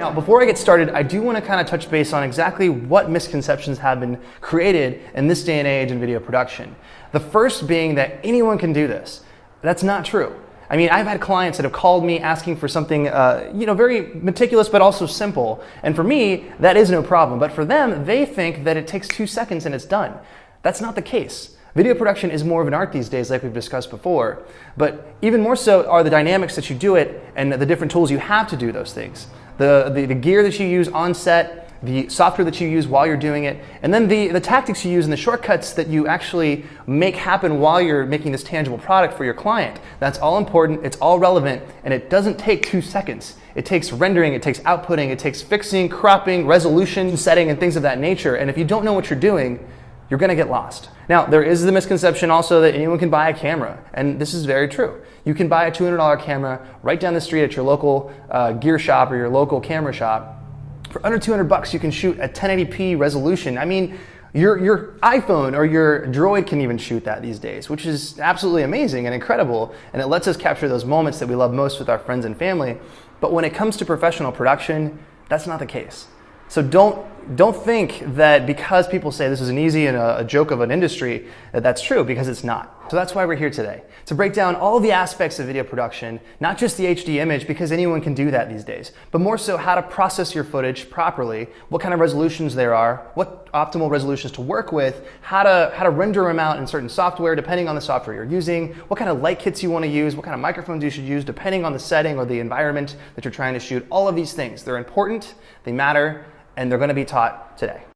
Now, before I get started, I do want to kind of touch base on exactly what misconceptions have been created in this day and age in video production. The first being that anyone can do this. That's not true. I mean, I've had clients that have called me asking for something, very meticulous but also simple. And for me, that is no problem. But for them, they think that it takes 2 seconds and it's done. That's not the case. Video production is more of an art these days, like we've discussed before. But even more so are the dynamics that you do it and the different tools you have to do those things. The gear that you use on set, the software that you use while you're doing it, and then the tactics you use and the shortcuts that you actually make happen while you're making this tangible product for your client. That's all important, it's all relevant, and it doesn't take 2 seconds. It takes rendering, it takes outputting, it takes fixing, cropping, resolution setting, and things of that nature. And if you don't know what you're doing, you're going to get lost. Now, there is the misconception also that anyone can buy a camera, and this is very true. You can buy a $200 camera right down the street at your local gear shop or your local camera shop. For under 200 bucks, you can shoot a 1080p resolution. I mean, your iPhone or your Droid can even shoot that these days, which is absolutely amazing and incredible, and it lets us capture those moments that we love most with our friends and family. But when it comes to professional production, that's not the case. So don't think that because people say this is an easy and a joke of an industry, that that's true, because it's not. So that's why we're here today, to break down all the aspects of video production, not just the HD image, because anyone can do that these days, but more so how to process your footage properly, what kind of resolutions there are, what optimal resolutions to work with, how to render them out in certain software depending on the software you're using, what kind of light kits you want to use, what kind of microphones you should use depending on the setting or the environment that you're trying to shoot. All of these things, they're important, they matter, and they're going to be taught today.